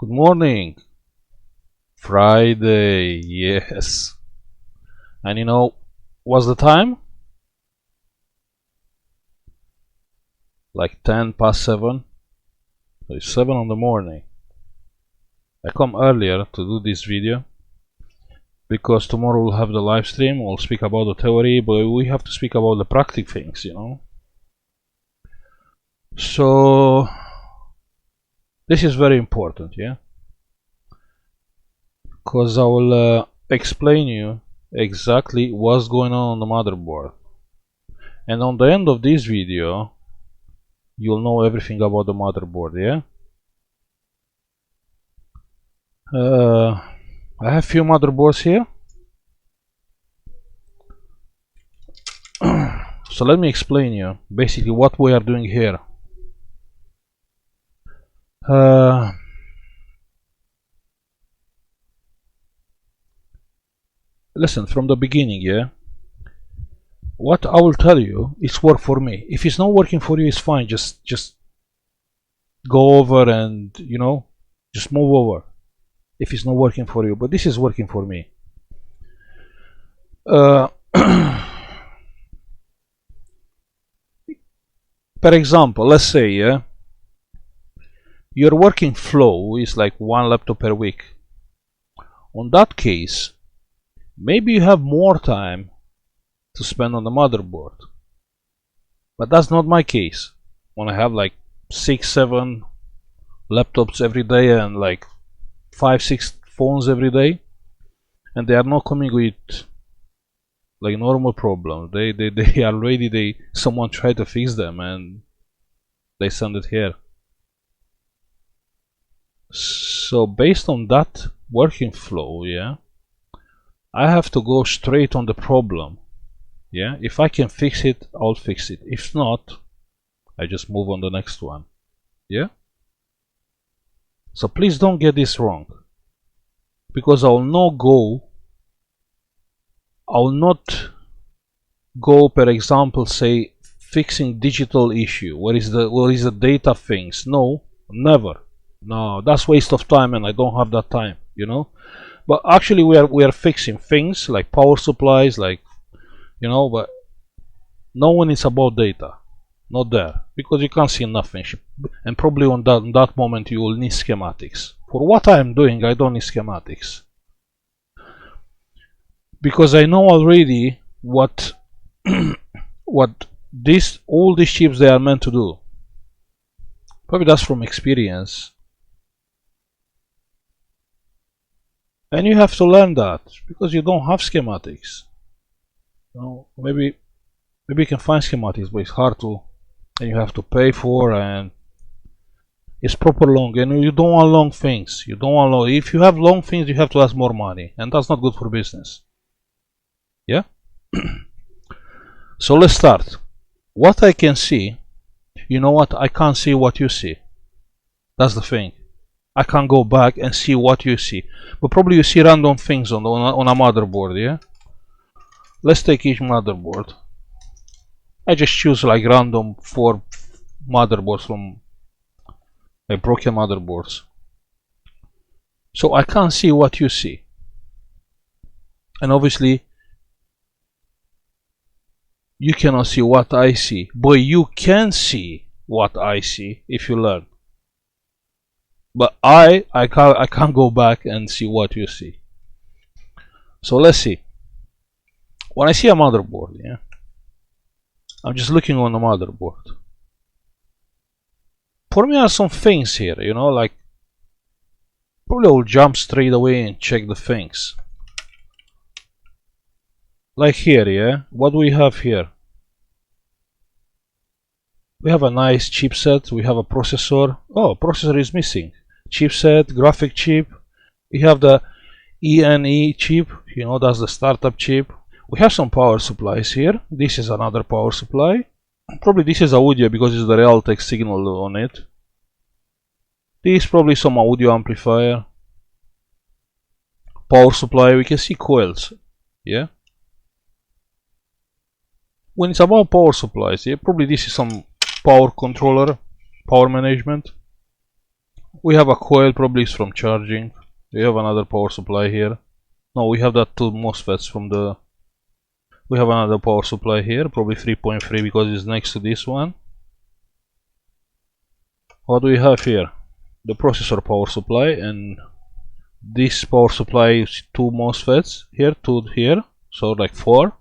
Good morning. Friday, yes. And you know, what's the time? Like 10 past 7. So it's 7 in the morning. I come earlier to do this video because tomorrow we'll have the live stream. We'll speak about the theory, but we have to speak about the practical things, you know. So this is very important, yeah, because I will explain you exactly what's going on the motherboard, and on the end of this video you'll know everything about the motherboard, yeah. I have few motherboards here. So let me explain you basically what we are doing here. Listen from the beginning, yeah. What I will tell you is work for me. If it's not working for you, it's fine. Just go over and, you know, just move over if it's not working for you. But this is working for me. For example, let's say, yeah, your working flow is like 1 laptop per week. On that case, maybe you have more time to spend on the motherboard, but that's not my case. When I have like 6-7 laptops every day and like 5-6 phones every day, and they are not coming with like normal problems. They are ready. Someone tried to fix them and they send it here. So based on that working flow, yeah, I have to go straight on the problem. Yeah, if I can fix it, I'll fix it. If not, I just move on the next one. Yeah. So please don't get this wrong, because I will not go, for example, say fixing digital issue. What is the data things? No, never. No, that's waste of time, and I don't have that time, you know. But actually, we are fixing things like power supplies, like, you know. But no one is about data, not there, because you can't see nothing. And probably on that moment you will need schematics. For what I am doing, I don't need schematics, because I know already what all these chips they are meant to do. Probably that's from experience, and you have to learn that because you don't have schematics. You know, maybe you can find schematics, but it's hard to, and you have to pay for, and it's proper long, and you don't want long things. You don't want long. If you have long things, you have to ask more money, and that's not good for business. Yeah. So let's start. What I can see, you know what? I can't see what you see. That's the thing. I can't go back and see what you see. But probably you see random things on a motherboard, yeah? Let's take each motherboard. I just choose like random 4 motherboards from like broken motherboards. So I can't see what you see. And obviously you cannot see what I see, but you can see what I see if you learn. But I can't go back and see what you see. So let's see. When I see a motherboard, yeah, I'm just looking on the motherboard. For me, are some things here, you know, like probably I'll jump straight away and check the things. Like here, yeah, what do we have here? We have a nice chipset, we have a processor. Oh, processor is missing. Chipset, graphic chip. We have the ENE chip, you know, that's the startup chip. We have some power supplies here. This is another power supply. Probably this is audio because it's the Realtek signal on it. This is probably some audio amplifier. Power supply, we can see coils, yeah. When it's about power supplies, yeah, probably this is some power controller, power management. We have a coil, probably it's from charging. We have another power supply here. No, we have that two MOSFETs from the... We have another power supply here, probably 3.3 because it's next to this one. What do we have here? The processor power supply, and this power supply is two MOSFETs here, two here, so like 4.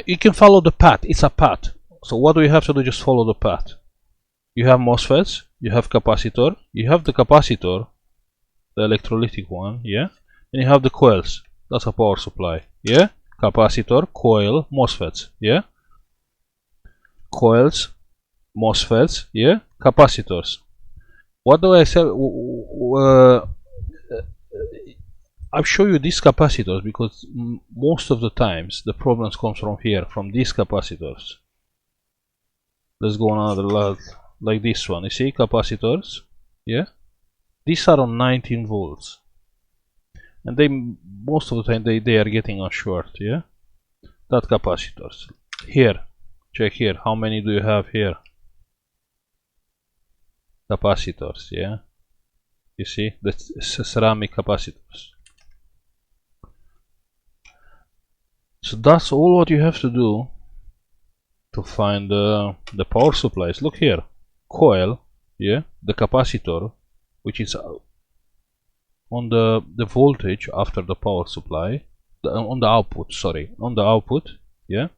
You can follow the path, it's a path. So what do you have to do? Just follow the path. You have MOSFETs, you have capacitor, you have the capacitor, the electrolytic one, yeah? And you have the coils, that's a power supply, yeah? Capacitor, coil, MOSFETs, yeah? Coils, MOSFETs, yeah? Capacitors. What do I say? I'll show you these capacitors because most of the times the problems comes from here, from these capacitors. Let's go on another lot, like this one. You see capacitors, yeah? These are on 19 volts, and they most of the time they are getting on short, yeah? That capacitors. Here, check here. How many do you have here? Capacitors, yeah? You see, the ceramic capacitors. So that's all what you have to do to find the power supplies. Look here, coil, yeah, the capacitor, which is on the voltage after the power supply, on the output, sorry, on the output, yeah.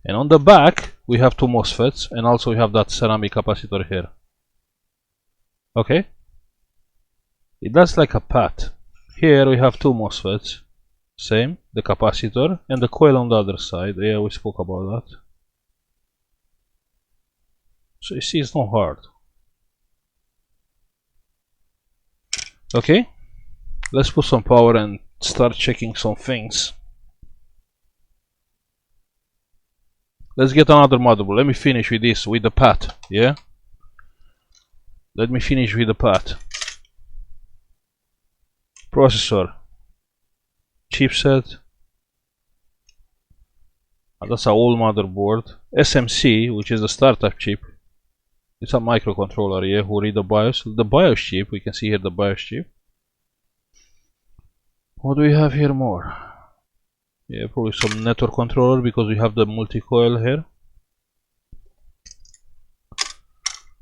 And on the back we have two MOSFETs, and also we have that ceramic capacitor here. Okay, that's like a path. Here we have two MOSFETs, same, the capacitor and the coil on the other side. Yeah, we spoke about that. So you see, it's not hard. Okay, let's put some power and start checking some things. Let's get another motherboard. Let me finish with this, with the path, yeah? Let me finish with the path. Processor, chipset, that's an old motherboard. SMC, which is the startup chip. It's a microcontroller, yeah, who read the BIOS. The BIOS chip, we can see here the BIOS chip. What do we have here more? Yeah, probably some network controller because we have the multi-coil here.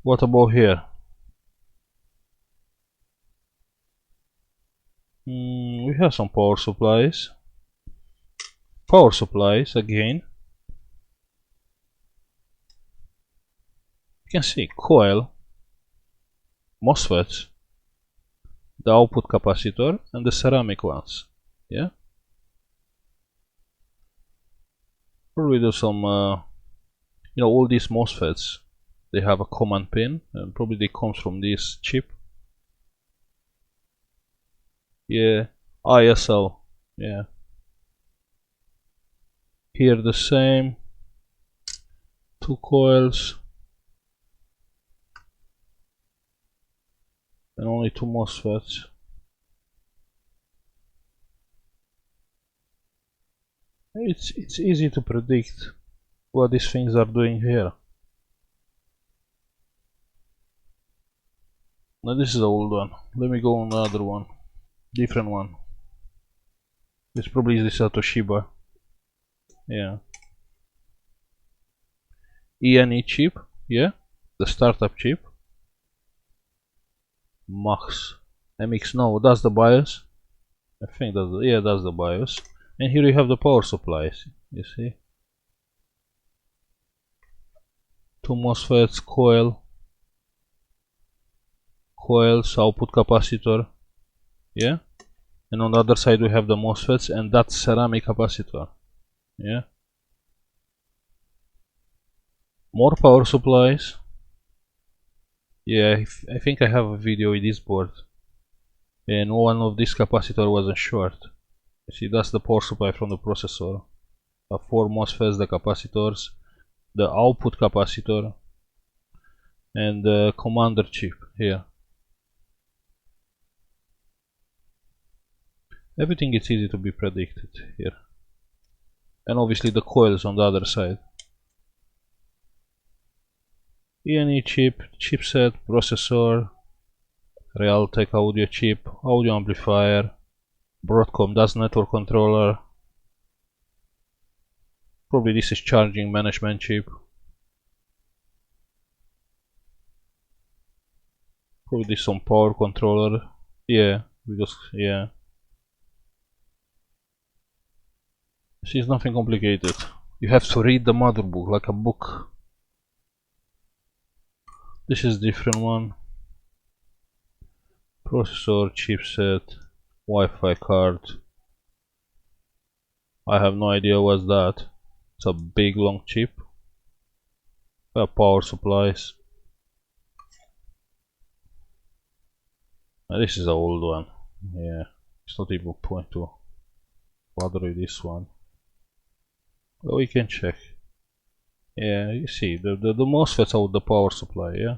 What about here? We have some power supplies. Power supplies again. You can see coil, MOSFETs, the output capacitor, and the ceramic ones. Yeah. Probably do some, you know, all these MOSFETs, they have a common pin, and probably they comes from this chip. Yeah, ISL. Yeah. Here the same. Two coils. And only two MOSFETs. It's easy to predict what these things are doing here. Now this is the old one. Let me go on the other one. Different one. This probably is a Toshiba. Yeah. ENE chip. Yeah. The startup chip. Max. MX. No, that's the BIOS. I think that's yeah, that's the BIOS. And here you have the power supplies. You see. Two MOSFETs, coils, output capacitor. Yeah. And on the other side we have the MOSFETs and that ceramic capacitor. Yeah. More power supplies. Yeah, I think I have a video with this board. And one of this capacitor wasn't short. You see, that's the power supply from the processor. 4 MOSFETs, the capacitors, the output capacitor, and the commander chip here. Everything is easy to be predicted here. And obviously the coils on the other side. ENE chip, chipset, processor, Realtek audio chip, audio amplifier, Broadcom DAS network controller. Probably this is charging management chip. Probably this some power controller. Yeah, because yeah. This is nothing complicated. You have to read the motherboard like a book. This is different one. Processor, chipset, Wi-Fi card. I have no idea what's that. It's a big long chip. Power supplies. This is an old one. Yeah, it's not even point to bother with this one. Well, we can check. Yeah, you see, the MOSFETs out the power supply, yeah?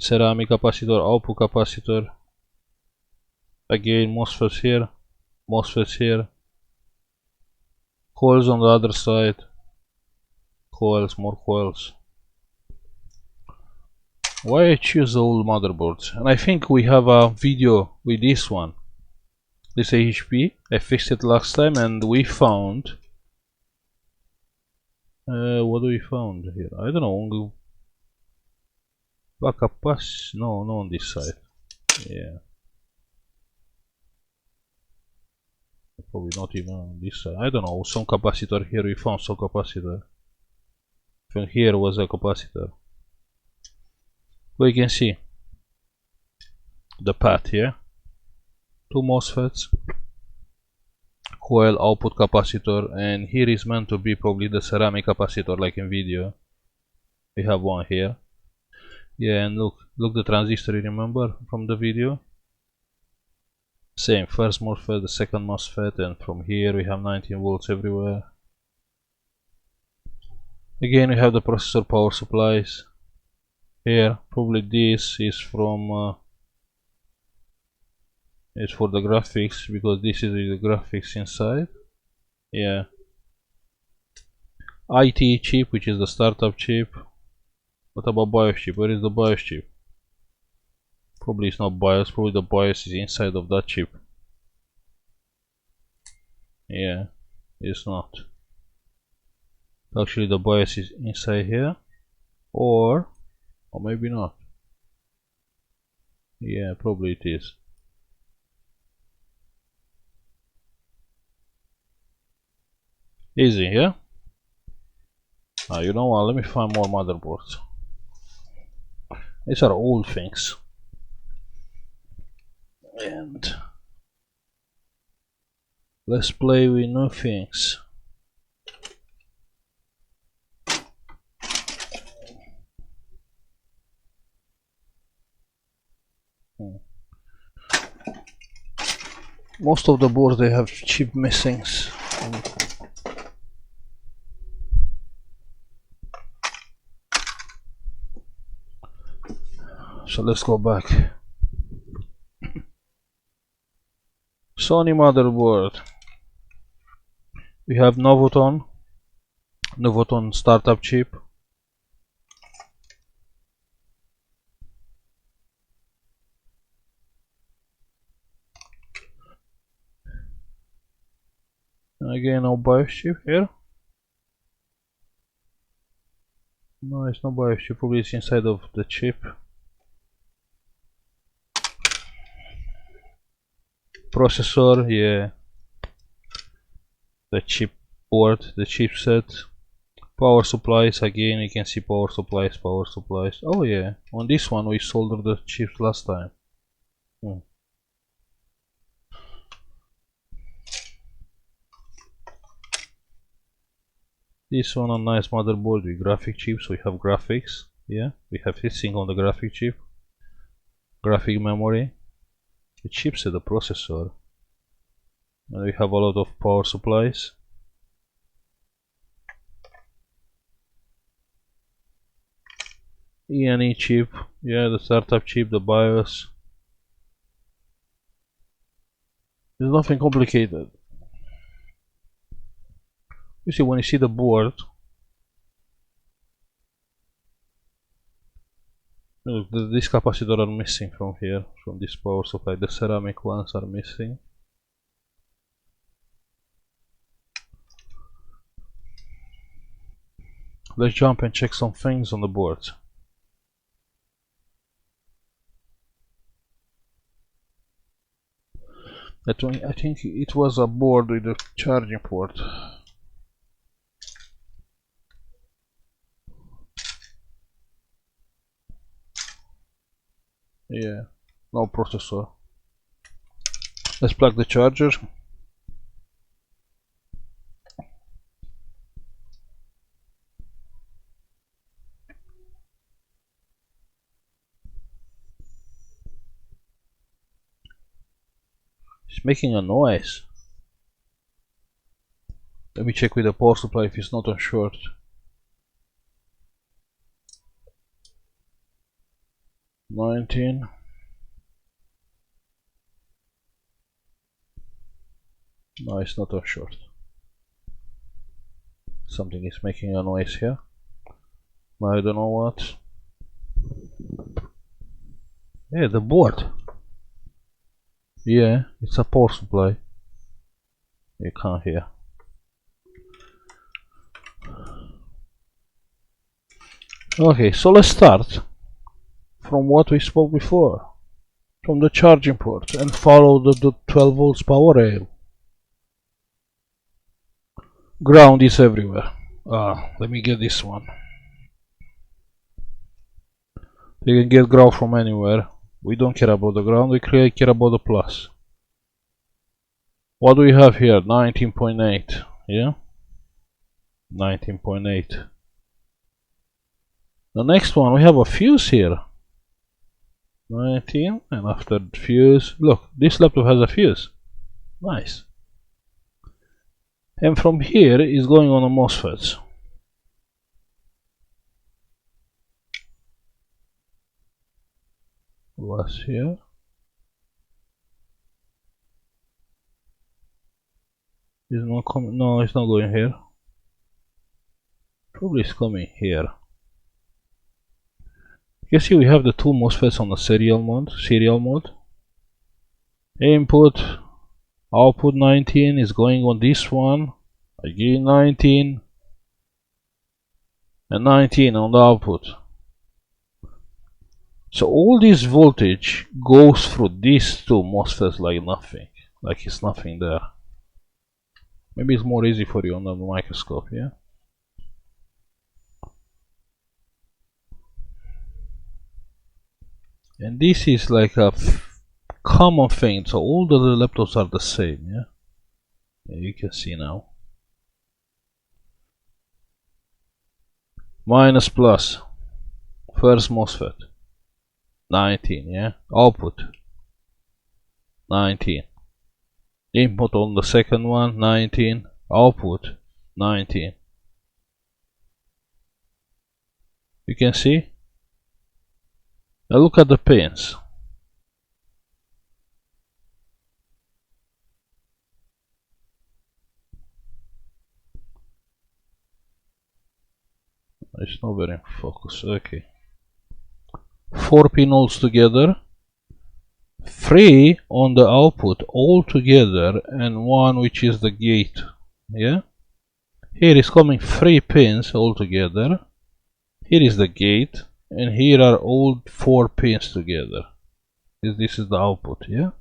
Ceramic capacitor, output capacitor. Again, MOSFETs here, MOSFETs here. Coils on the other side. Coils, more coils. Why I choose old motherboards? And I think we have a video with this one. This HP. I fixed it last time and we found. What do we found here? I don't know. Backup pass? No, not on this side. Yeah. Probably not even on this side. I don't know. Some capacitor here. We found some capacitor. From here was a capacitor. We can see the path here. Two MOSFETs, coil, output capacitor, and here is meant to be probably the ceramic capacitor like in video. We have one here. Yeah, and look the transistor, you remember from the video? Same, first MOSFET, the second MOSFET, and from here we have 19 volts everywhere. Again we have the processor power supplies. Here, probably this is from it's for the graphics, because this is the graphics inside. Yeah. IT chip, which is the startup chip. What about BIOS chip? Where is the BIOS chip? Probably it's not BIOS, probably the BIOS is inside of that chip. Yeah, it's not. Actually the BIOS is inside here. Or maybe not. Yeah, probably it is. Easy, yeah? You know what, let me find more motherboards. These are old things. And let's play with new things. Most of the boards they have chip missings. So let's go back. Sony motherboard. We have Novoton startup chip. Again, no BIOS chip here. No, it's not BIOS chip, probably it's inside of the chip. Processor, yeah. The chip board, the chipset. Power supplies, again you can see power supplies. Oh yeah, on this one we soldered the chips last time. This one a nice motherboard with graphic chips. We have graphics, yeah, we have heatsink on the graphic chip, graphic memory, the chipset, the processor, and we have a lot of power supplies. E&E chip, yeah, the startup chip, the BIOS. There's nothing complicated. You see, when you see the board, Look, these capacitors are missing from here, from this power supply. The ceramic ones are missing. Let's jump and check some things on the board. I think it was a board with a charging port. Yeah, no processor. Let's plug the charger. It's making a noise. Let me check with the power supply if it's not on short. No, it's not on short. Something is making a noise here. I don't know what. Yeah, the board. Yeah, it's a power supply. You can't hear. Okay, so let's start from what we spoke before. From the charging port and follow the 12 volts power rail. Ground is everywhere. Let me get this one. You can get ground from anywhere. We don't care about the ground, we care about the plus. What do we have here? 19.8, yeah? 19.8. The next one, we have a fuse here. 19, and after fuse, look, this laptop has a fuse. Nice. And from here is going on the MOSFETs. Was here. It's not coming. No, it's not going here. Probably it's coming here. You see, we have the two MOSFETs on the serial mode. Input, output 19 is going on this one. Again 19, and 19 on the output. So all this voltage goes through these two MOSFETs like nothing, like it's nothing there. Maybe it's more easy for you on the microscope, yeah? And this is like a common thing, so all the laptops are the same, yeah? You can see now. Minus plus, first MOSFET. 19, yeah? Output 19. Input on the second one 19. Output 19. You can see? Now look at the pins. It's not very in focus. Okay. 4 pinholes together, 3 on the output all together, and 1 which is the gate. Yeah, here is coming 3 pins all together. Here is the gate, and here are all 4 pins together. This is the output. Yeah.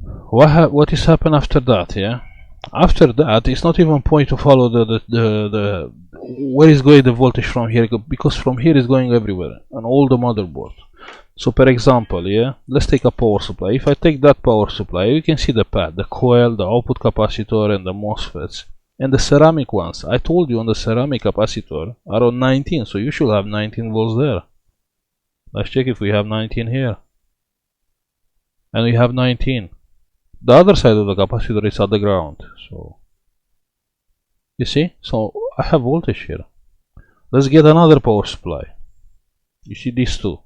What is happened after that? Yeah. After that, it's not even point to follow the where is going the voltage from here, because from here is going everywhere on all the motherboard. So, for example, yeah, let's take a power supply. If I take that power supply, you can see the pad, the coil, the output capacitor, and the MOSFETs, and the ceramic ones. I told you on the ceramic capacitor are on 19, so you should have 19 volts there. Let's check if we have 19 here, and we have 19. The other side of the capacitor is at the ground, so you see, so I have voltage here. Let's get another power supply. You see these two.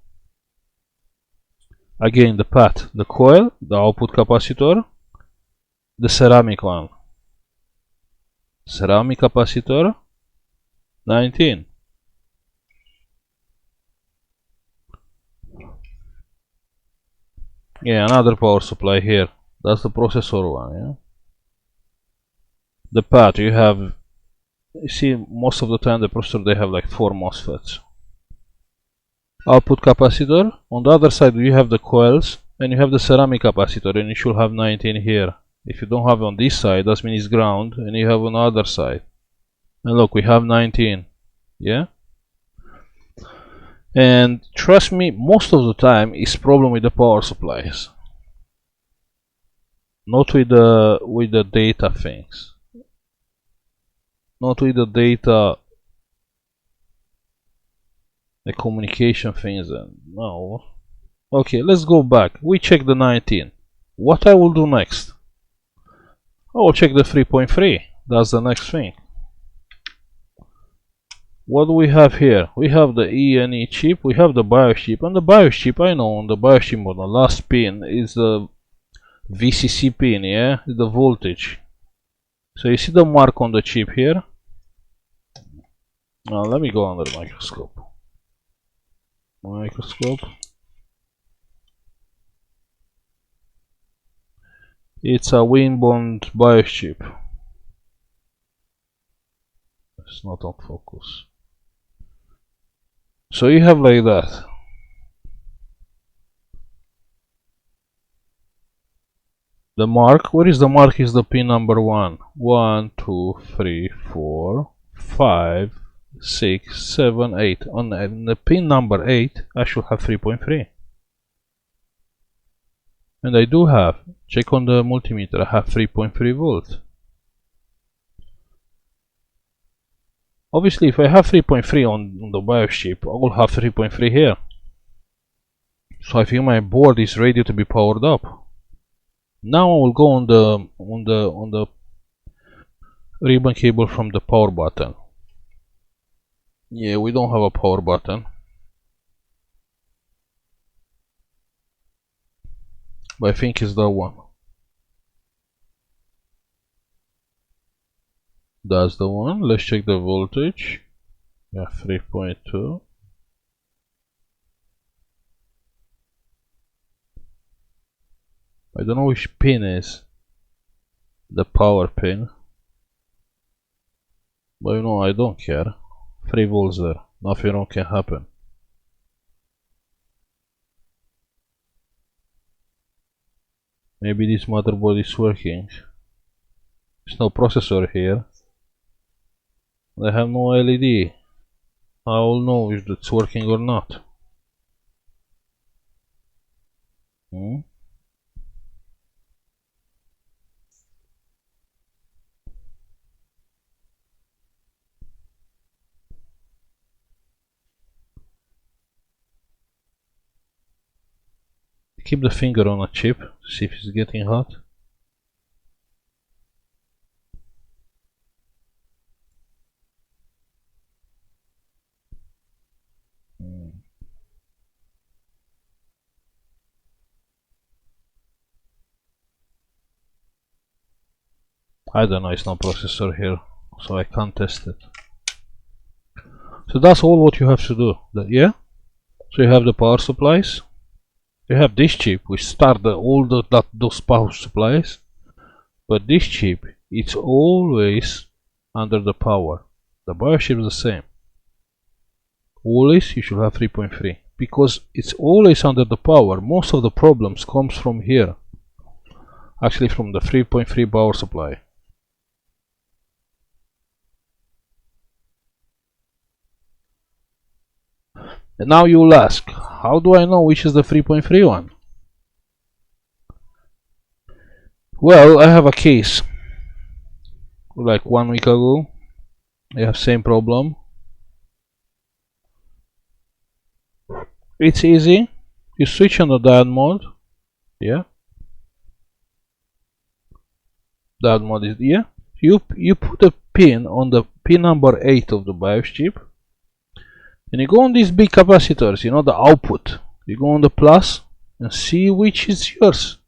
Again, the pad, the coil, the output capacitor, the ceramic one. Ceramic capacitor, 19. Yeah, another power supply here. That's the processor one, yeah. The pad you have, you see, most of the time the processor they have like 4 MOSFETs. Output capacitor. On the other side you have the coils and you have the ceramic capacitor, and you should have 19 here. If you don't have on this side, that means it's ground, and you have on the other side. And look, we have 19. Yeah? And trust me, most of the time it's problem with the power supplies, not with the data things, not with the data, the communication things. And no. Okay, let's go back. We check the 19. What I will do next? I will check the 3.3. That's the next thing. What do we have here? We have the E&E chip, we have the BIOS chip, and the BIOS chip, I know on the BIOS chip on the last pin is the VCC pin, yeah? The voltage. So you see the mark on the chip here? Now let me go under the microscope. It's a Winbond BIOS chip. It's not on focus. So you have like that. The mark, where is the mark? Is the pin number 1. 1, 2, 3, 4, 5, 6, 7, 8. On the pin number 8, I should have 3.3. And I do have. Check on the multimeter, I have 3.3 volts. Obviously, if I have 3.3 on the BIOS chip, I will have 3.3 here. So I think my board is ready to be powered up. Now I will go on the ribbon cable from the power button. Yeah, we don't have a power button, but I think it's that one. That's the one. Let's check the voltage. Yeah, 3.2. I don't know which pin is the power pin, but you know, I don't care. 3 volts there, nothing wrong can happen. Maybe this motherboard is working. There's no processor here. I have no LED. I will know if it's working or not. Keep the finger on a chip to see if it's getting hot. I don't know, it's no processor here, so I can't test it. So that's all what you have to do. Yeah? So you have the power supplies. You have this chip which start those power supplies. But this chip, it's always under the power. The BIOS chip is the same. Always you should have 3.3. Because it's always under the power. Most of the problems comes from here. Actually from the 3.3 power supply. And now you will ask, how do I know which is the 3.3 one? Well, I have a case. Like 1 week ago, I have same problem. It's easy. You switch on the diode mode. Yeah. Diode mode is here. You put a pin on the pin number 8 of the BIOS chip. And you go on these big capacitors, you know, the output. You go on the plus and see which is yours.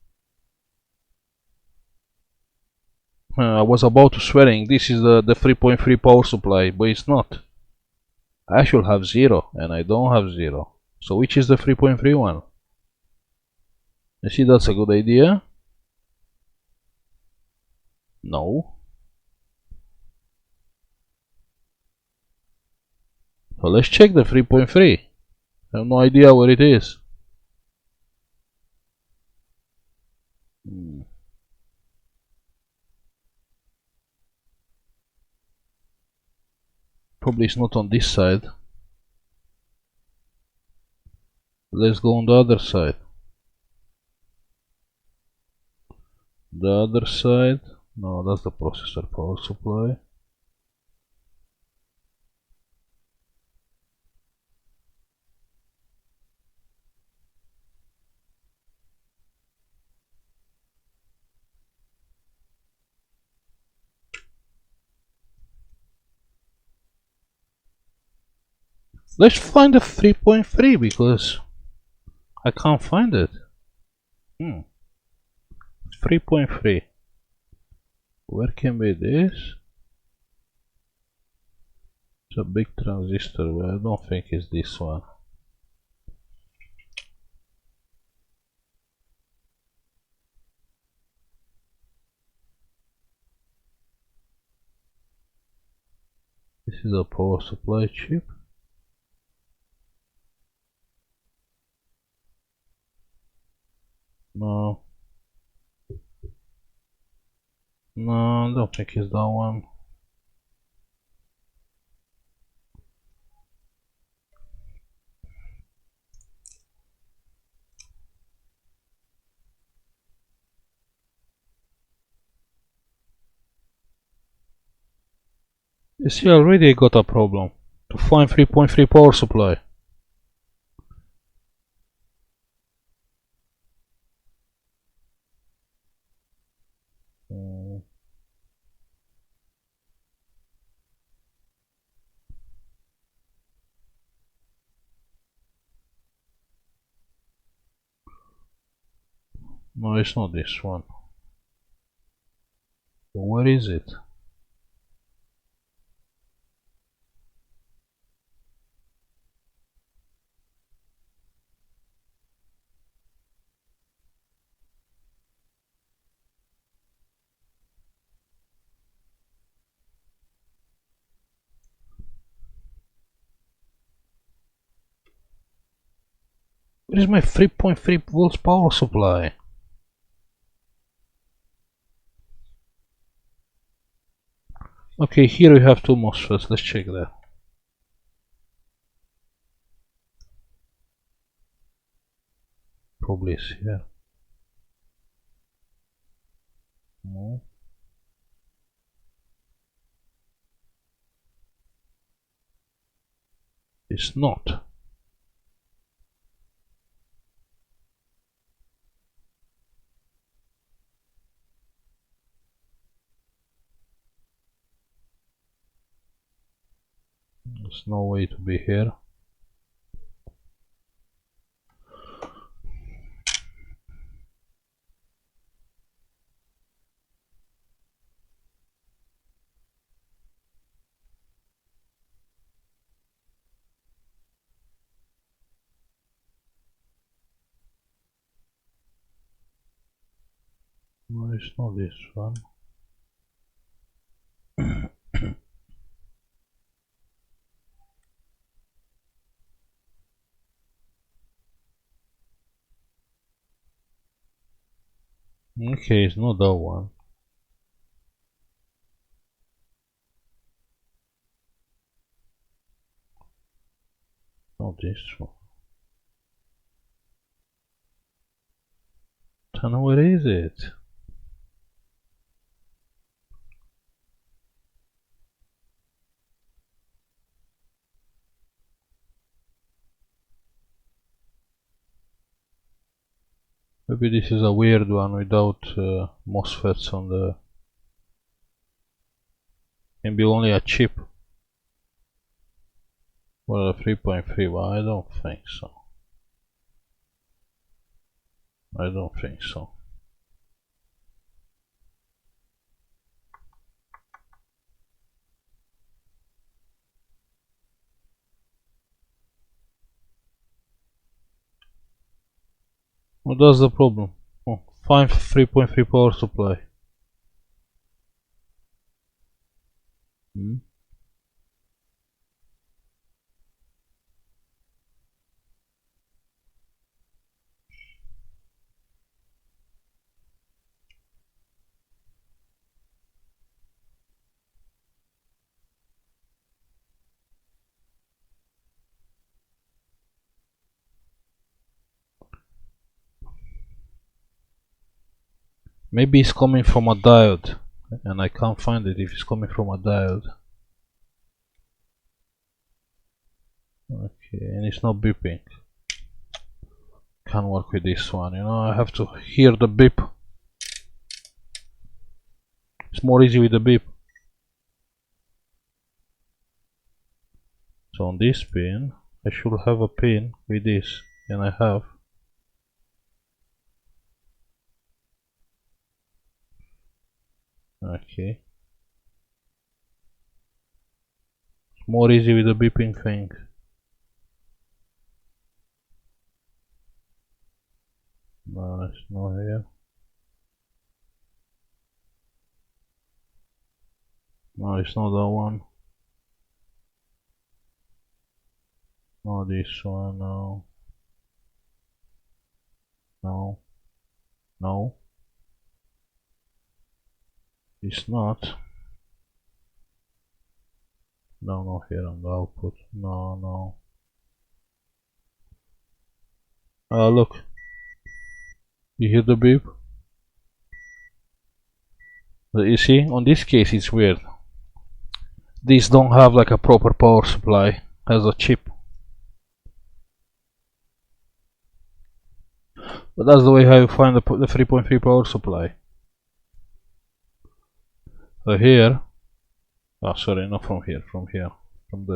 I was about to swearing this is the 3.3 power supply, but it's not. I should have 0 and I don't have 0. So which is the 3.3 one? You see, that's a good idea. No. So let's check the 3.3. I have no idea where it is. Probably it's not on this side. Let's go on the other side. The other side. No, that's the processor power supply. Let's find the 3.3 because I can't find it. 3.3. Where can be this? It's a big transistor, but I don't think it's this one. This is a power supply chip. No. No, I don't think it's that one. You see, already I got a problem to find 3.3 power supply. No, it's not this one. Where is it? Where is my 3.3 volts power supply? Okay, here we have two MOSFETs. Let's check that. Probably it's here. No. It's not. There's no way to be here. No, it's not this one. Okay, it's not that one. Not this one. Then where is it? Maybe this is a weird one without MOSFETs on the... Maybe only a chip. Well, a 3.3, but I don't think so. I don't think so. Well, that's the problem. Oh, find 3.3 power supply. Hmm? Maybe it's coming from a diode, and I can't find it if it's coming from a diode. Okay, and it's not beeping. Can't work with this one, you know, I have to hear the beep. It's more easy with the beep. So on this pin, I should have a pin with this, and I have. Okay. It's more easy with the beeping thing. No, it's not here. No, it's not that one. No, this one, no. No. No. It's not. No, not here on the output. No, no. Look. You hear the beep? You see, on this case it's weird. These don't have like a proper power supply as a chip. But that's the way how you find the 3.3 power supply. So here, oh sorry, not from here, from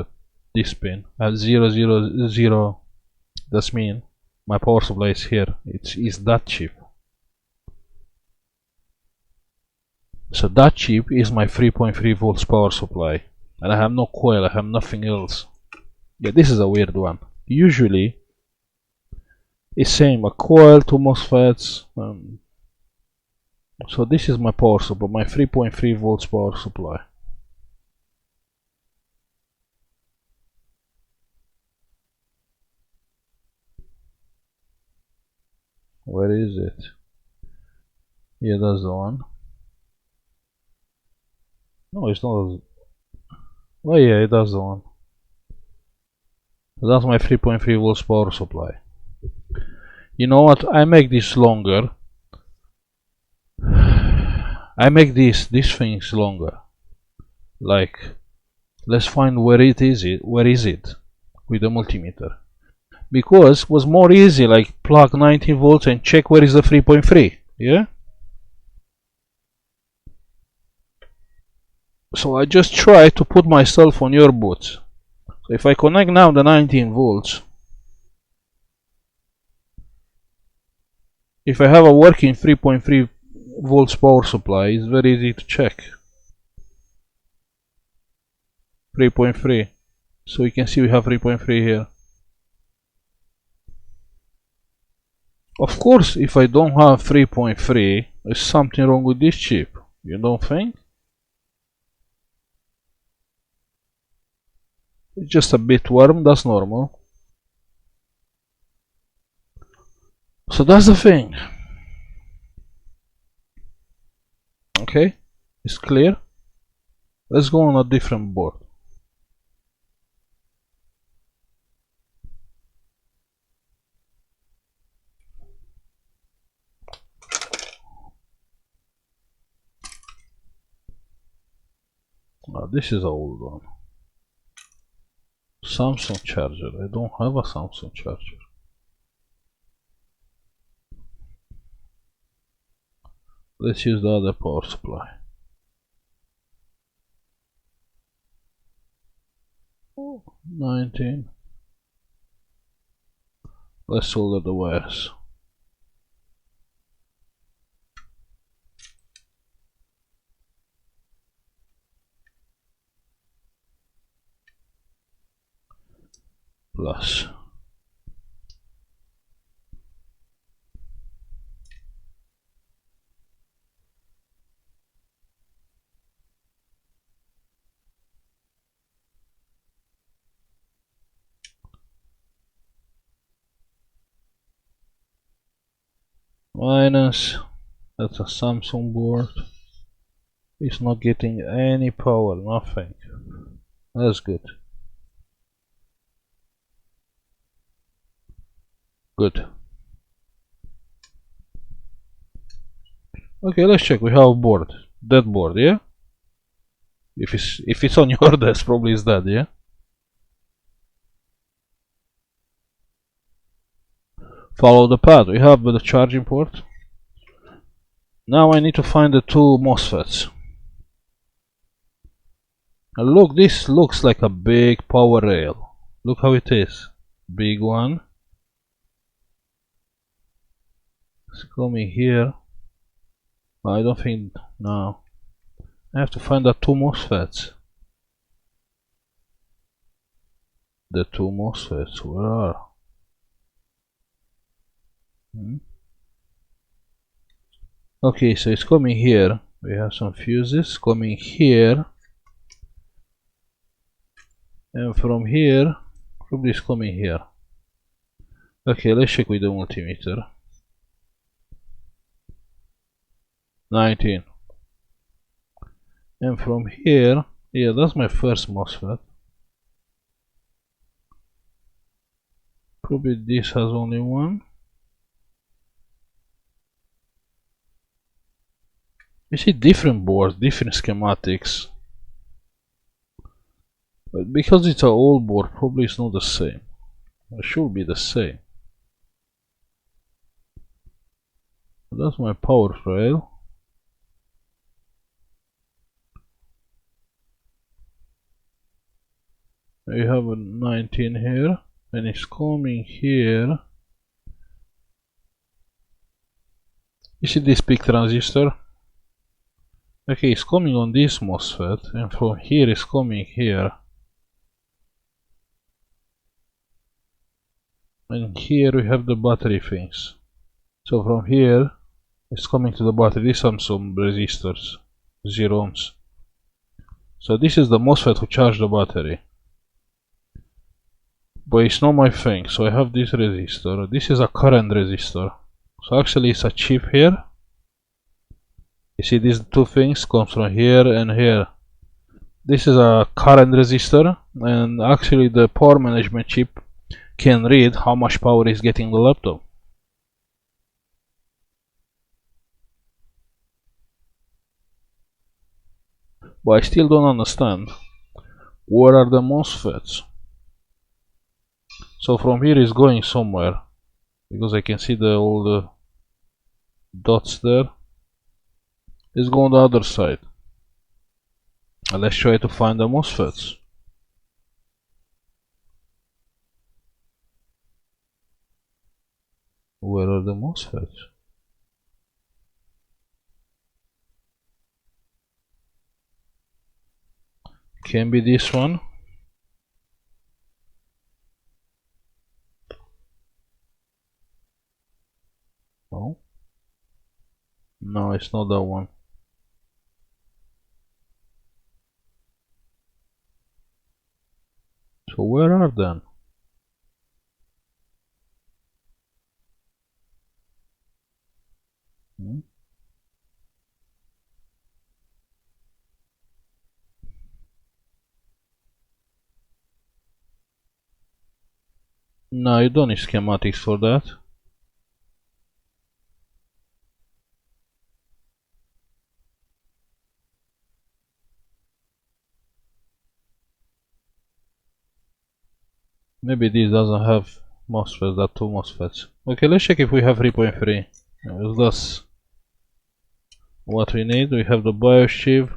this pin at 0, 0, 0. That's mean my power supply is here. It's that chip. So that chip is my 3.3 volts power supply, and I have no coil. I have nothing else. Yeah, this is a weird one. Usually, it's same a coil, 2 MOSFETs. So this is my power supply, my 3.3 volts power supply. Where is it? Yeah, that's the one. No, it's not. Oh yeah, that's the one. That's my 3.3 volts power supply. You know what? I make this longer. I make these things longer. Like, let's find where it is. Where is it with the multimeter? Because it was more easy, like plug 19 volts and check where is the 3.3. Yeah. So I just try to put myself on your boots. So if I connect now the 19 volts, if I have a working 3.3 volts power supply, it's very easy to check. 3.3. So you can see we have 3.3 here. Of course, if I don't have 3.3, there's something wrong with this chip. You don't think? It's just a bit warm, that's normal. So that's the thing. Okay, it's clear. Let's go on a different board. This is an old one. Samsung charger. I don't have a Samsung charger. Let's use the other power supply. 19. Let's solder the wires. Plus. minus. That's a Samsung board. It's not getting any power, nothing. That's good. Good. Okay, let's check. We have a board. Dead board, yeah? If it's on your desk, probably it's dead, yeah? Follow the path. We have the charging port. Now I need to find the two MOSFETs. And look, this looks like a big power rail. Look how it is. Big one. It's coming here. I don't think... no. I have to find the two MOSFETs. The two MOSFETs, where are? Okay, so it's coming here. We have some fuses coming here. And from here, probably it's coming here. Okay, let's check with the multimeter. 19. And from here, yeah, that's my first MOSFET. Probably this has only one. You see different boards, different schematics. But because it's an old board, probably it's not the same. It should be the same. That's my power rail. You have a 19 here, and it's coming here. You see this big transistor? Okay, it's coming on this MOSFET, and from here it's coming here. And here we have the battery things. So from here it's coming to the battery. These are some resistors, 0 ohms. So this is the MOSFET who charge the battery. But it's not my thing, so I have this resistor. This is a current resistor. So actually it's a chip here. You see these two things comes from here and here. This is a current resistor, and actually the power management chip can read how much power is getting the laptop. But I still don't understand. Where are the MOSFETs? So from here is going somewhere, because I can see all the dots there. Let's go on the other side. And let's try to find the MOSFETs. Where are the MOSFETs? Can be this one. No. No, it's not that one. So where are they? No, you don't need schematics for that. Maybe this doesn't have MOSFETs, that two MOSFETs. Okay, let's check if we have 3.3. That's what we need. We have the BIOS chip.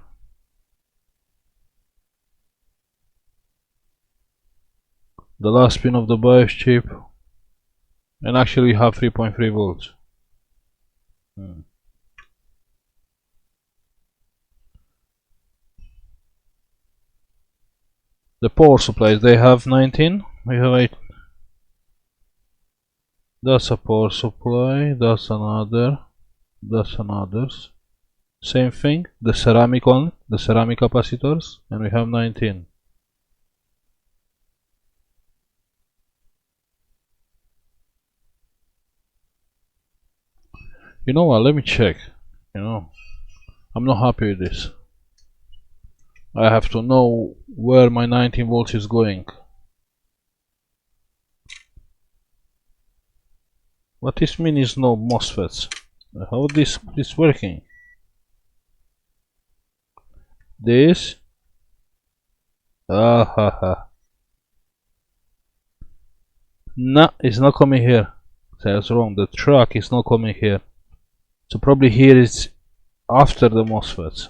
The last pin of the BIOS chip. And actually we have 3.3 volts. The power supplies, they have 19. We have 8. That's a power supply. That's another. That's another's. Same thing. The ceramic one, the ceramic capacitors, and we have 19. You know what, let me check. I'm not happy with this. I have to know where my 19 volts is going. What this means is no MOSFETs. How this working? This? Ah ha ha. No, it's not coming here. That's wrong. The track is not coming here. So probably here it's after the MOSFETs.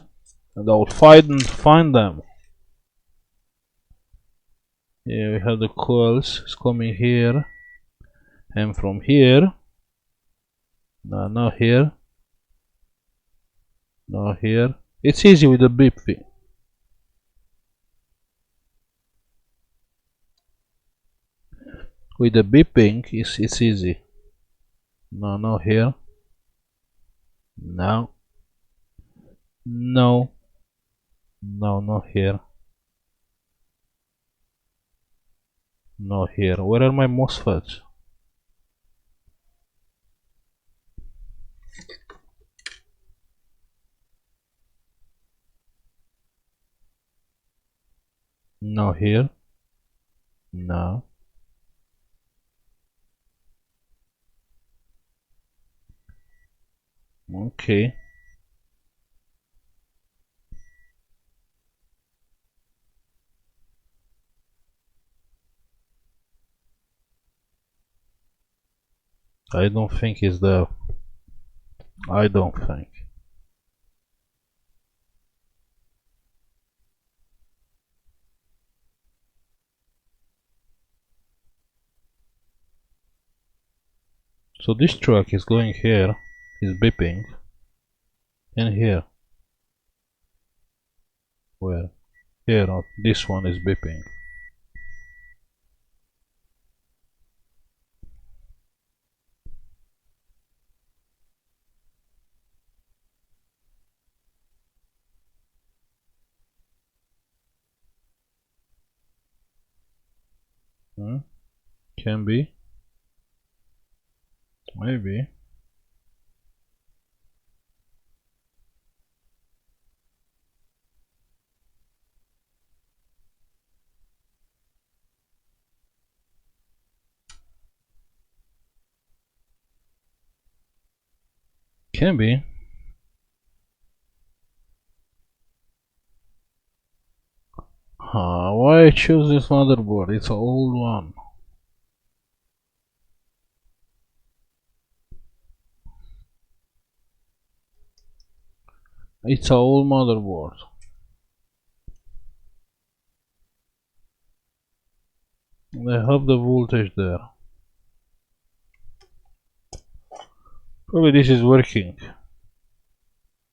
And I will find them. Yeah, we have the coils. It's coming here. And from here. No, not here. Not here. It's easy with the beep. With the beeping, it's easy. No, not here. No. No. No, not here. Not here. Where are my MOSFETs? No, here. No. Okay. I don't think it's there. I don't think. So this track is going here, is beeping, and here. Where? Here, not this one is beeping. Can be. Maybe. Can be. Why I choose this motherboard? It's an old one. It's an old motherboard. They have the voltage there. Probably this is working.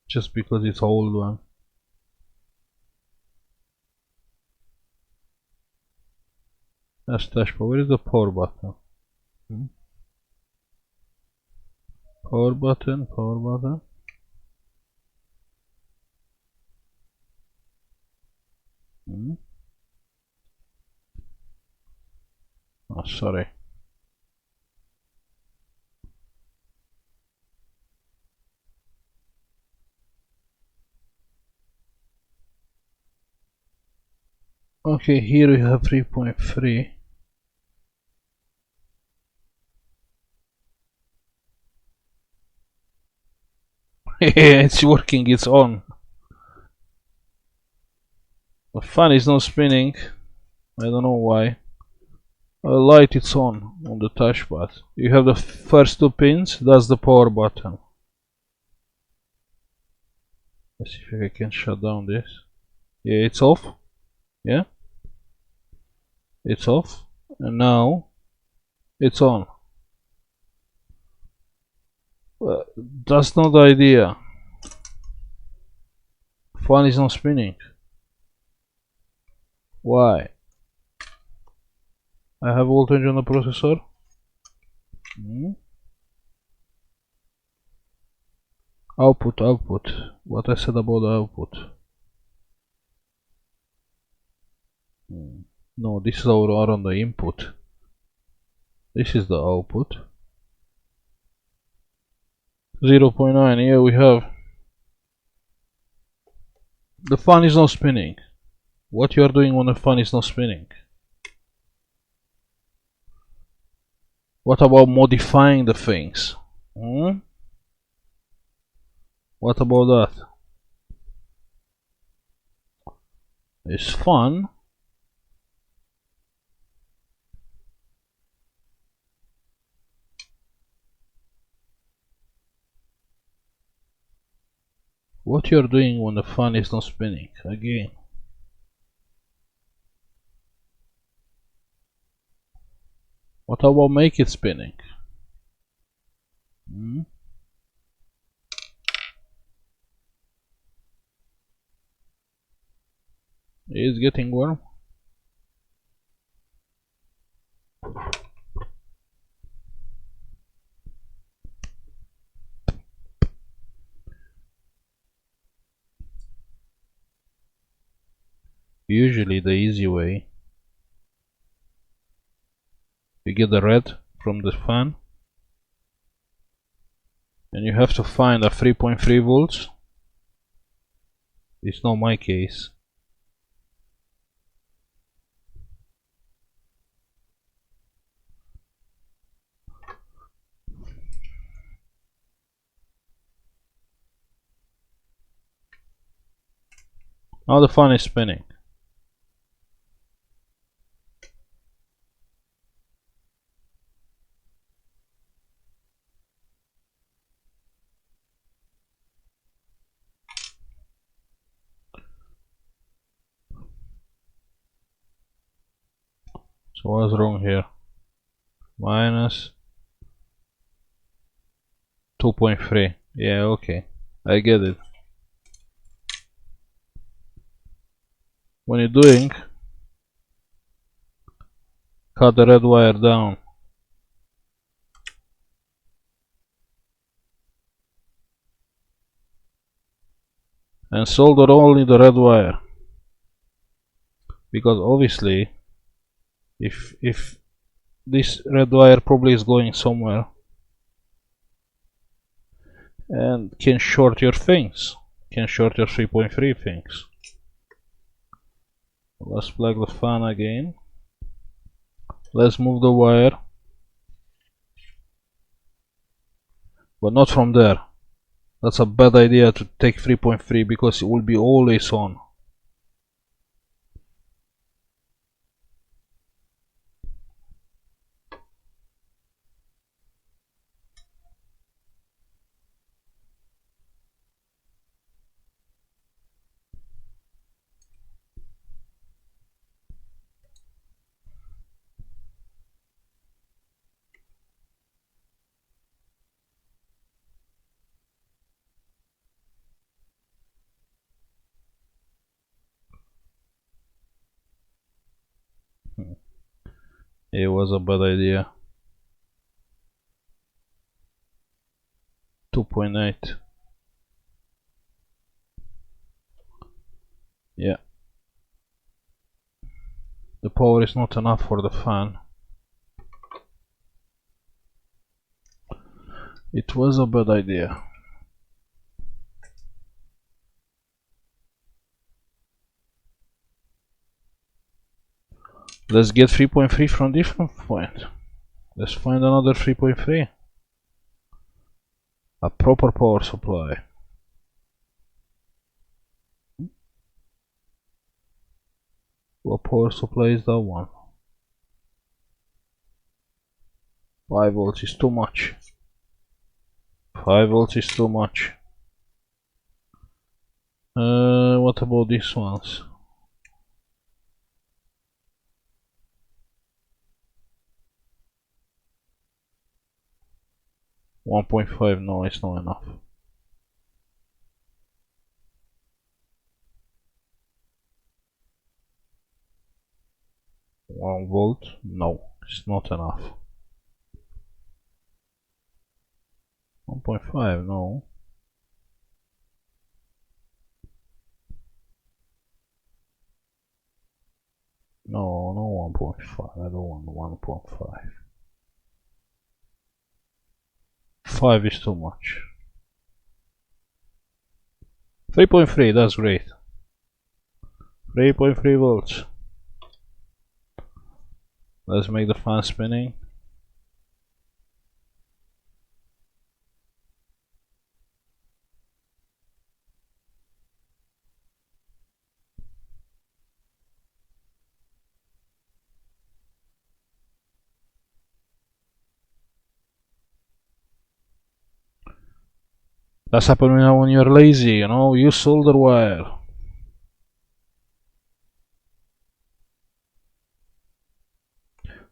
Just because it's an old one. That's touch power. Where is the power button? Power button, power button. Oh, sorry. Okay, here we have 3.3. It's working, it's on. The fan is not spinning. I don't know why. A light it's on the touchpad. You have the first two pins, that's the power button. Let's see if I can shut down this. Yeah, it's off. Yeah, it's off. And now it's on. That's not the idea. Fan is not spinning. Why? I have voltage on the processor. Output. What I said about the output. No, this is our on the input. This is the output. 0.9, yeah, we have. The fan is not spinning. What you are doing when the fan is not spinning? What about modifying the things? Hmm? What about that? It's fun. What you are doing when the fan is not spinning? Again. What about make it spinning? Hmm? It's getting warm. Usually the easy way, you get the red from the fan and you have to find a 3.3 volts. It's not my case. Now the fan is spinning. So what's wrong here? Minus 2.3. Yeah, okay. I get it. When you're doing, cut the red wire down. And solder only the red wire. Because obviously, if this red wire probably is going somewhere and can short your things, can short your 3.3 things. Let's plug the fan again. Let's move the wire, but not from there. That's a bad idea to take 3.3 because it will be always on. It was a bad idea. 2.8. Yeah. The power is not enough for the fan. It was a bad idea. Let's get 3.3 from different point. Let's find another 3.3. A proper power supply. What power supply is that one? 5 volts is too much. 5 volts is too much. What about these ones? $1.5, no, it's not enough. 1 volt, no, it's not enough. 1.5, no. No, no 1.5, I don't want 1.5. 5 is too much. 3.3, that's great. 3.3 volts. Let's make the fan spinning. That's happening when you're lazy, you know, use solder wire.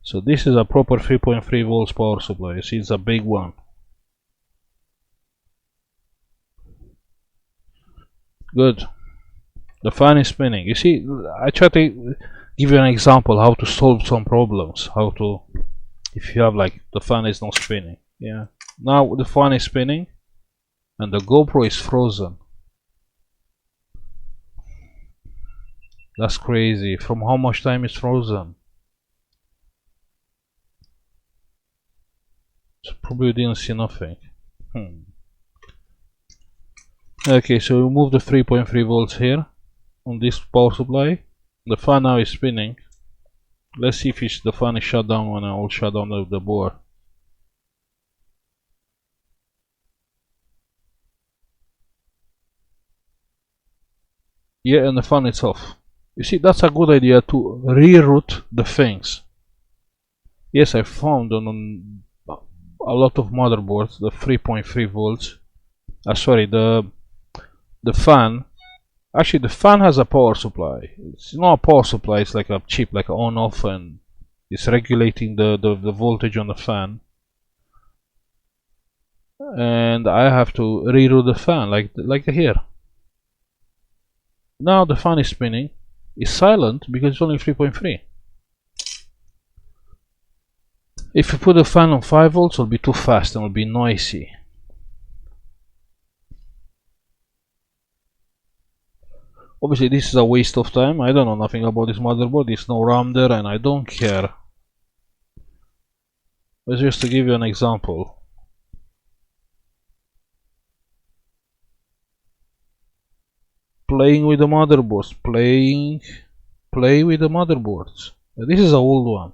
So this is a proper 3.3 volts power supply. You see, it's a big one. Good. The fan is spinning. You see, I try to give you an example how to solve some problems. How to, if you have like the fan is not spinning. Yeah. Now the fan is spinning and the GoPro is frozen. That's crazy. From how much time is frozen? So probably didn't see nothing. Okay, so we move the 3.3 volts here on this power supply. The fan now is spinning. Let's see if the fan is shut down when I will shut down the board. Yeah, and the fan is off. You see, that's a good idea to reroute the things. Yes, I found on a lot of motherboards the 3.3 volts. Sorry, the fan. Actually, the fan has a power supply. It's not a power supply. It's like a chip, like on-off, and it's regulating the voltage on the fan. And I have to reroute the fan, like here. Now the fan is spinning. It's silent because it's only 3.3. If you put the fan on 5 volts, it'll be too fast and it'll be noisy. Obviously, this is a waste of time. I don't know nothing about this motherboard. There's no RAM there, and I don't care. But just to give you an example. Playing with the motherboards. Play with the motherboards. This is an old one.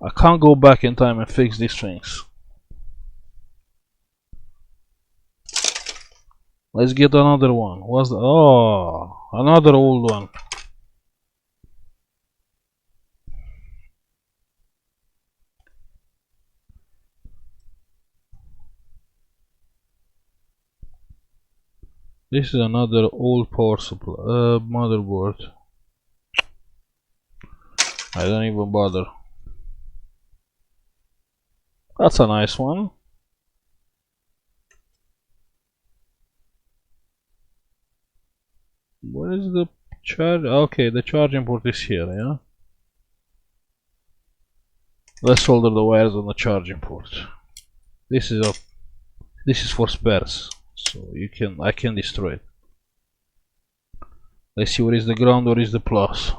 I can't go back in time and fix these things. Let's get another one. What's the... Oh, another old one. This is another old power supply motherboard. I don't even bother. That's a nice one. Where is the charge? Okay, the charging port is here, yeah? Let's solder the wires on the charging port. This is for spares, so I can destroy it. Let's see where is the ground, where is the plus.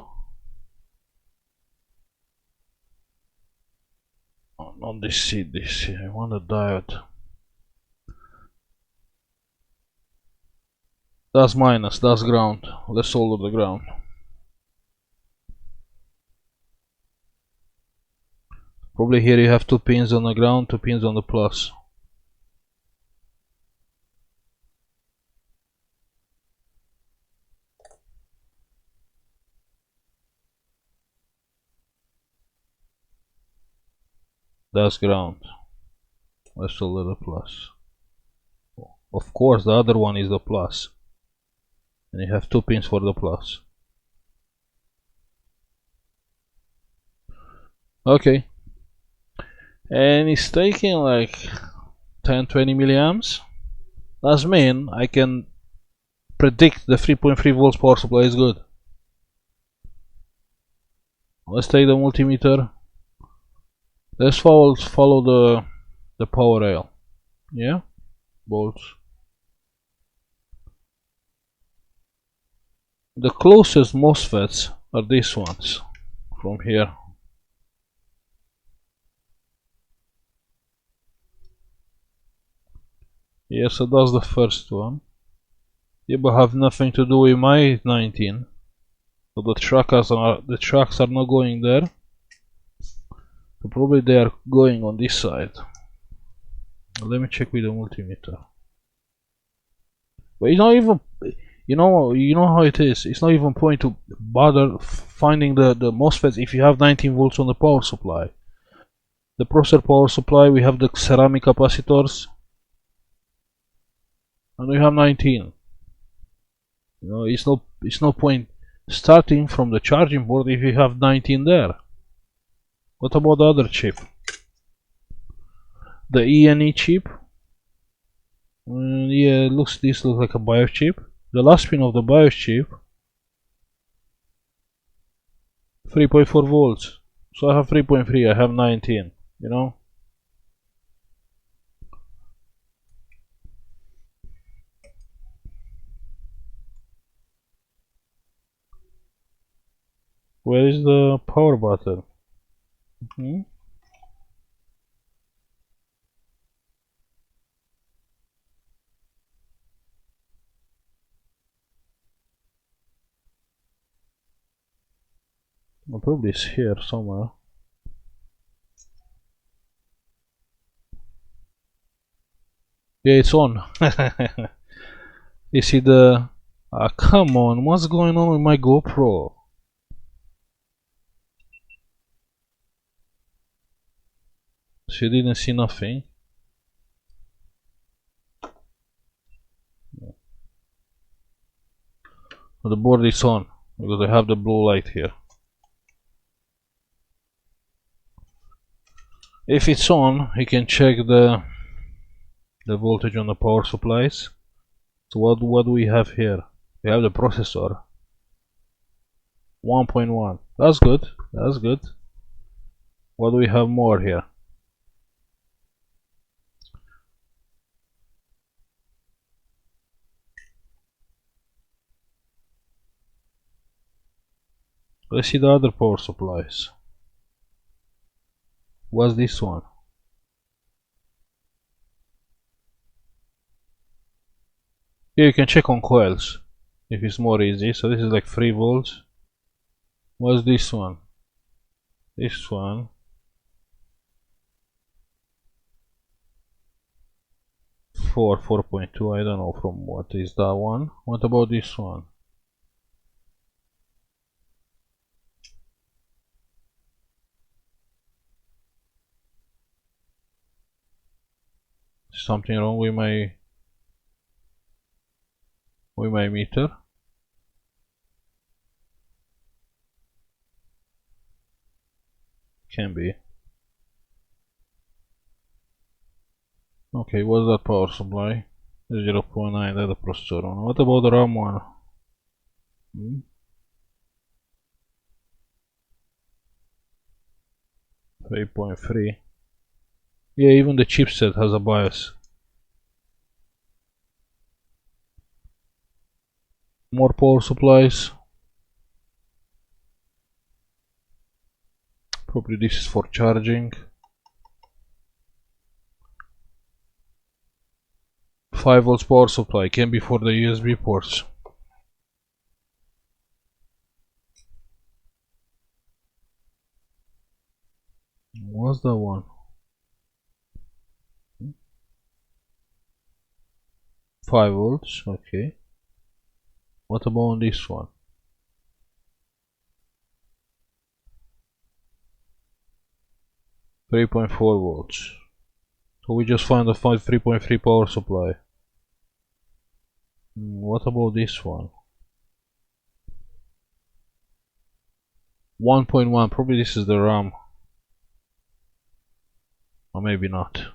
Oh, not this seat, I want a diode. That's minus, that's ground. Let's solder the ground. Probably here you have 2 pins on the ground, 2 pins on the plus. That's ground. Let's solder the plus. Of course, the other one is the plus. And you have 2 pins for the plus. Okay. And it's taking like 10-20 milliamps. That means I can predict the 3.3 volts power supply is good. Let's take the multimeter. Let's follow the power rail. Yeah, bolts. The closest MOSFETs are these ones from here. Yeah, so that's the first one. Yeah, but have nothing to do with my 19. So the trucks are not going there. So probably they are going on this side. Let me check with the multimeter. But it's not even, you know how it is. It's not even point to bother finding the MOSFETs if you have 19 volts on the power supply. The processor power supply, we have the ceramic capacitors, and we have 19. It's no point starting from the charging board if you have 19 there. What about the other chip? The E&E chip? Yeah, this looks like a BIOS chip. The last pin of the BIOS chip, 3.4 volts. So I have 3.3, I have 19, Where is the power button? Well, probably it's here somewhere. Yeah, it's on. You see the... come on, what's going on with my GoPro? She didn't see nothing. The board is on, because I have the blue light here. If it's on, you can check the voltage on the power supplies. So what do we have here? We have the processor 1.1. That's good. That's good. What do we have more here? Let's see the other power supplies. What's this one? Here you can check on coils if it's more easy. So this is like 3 volts. What's this one? This one. 4.2. I don't know from what is that one. What about this one? Something wrong with my meter? Can be. Okay, what's that power supply? 0.9, that's the processor one. What about the RAM one? 3.3. Yeah, even the chipset has a BIOS. More power supplies. Probably this is for charging. 5 volts power supply, can be for the USB ports. What's that one? 5 volts, okay. What about this one? 3.4 volts. So we just find a 3.3 power supply. What about this one? 1.1, probably this is the RAM. Or maybe not.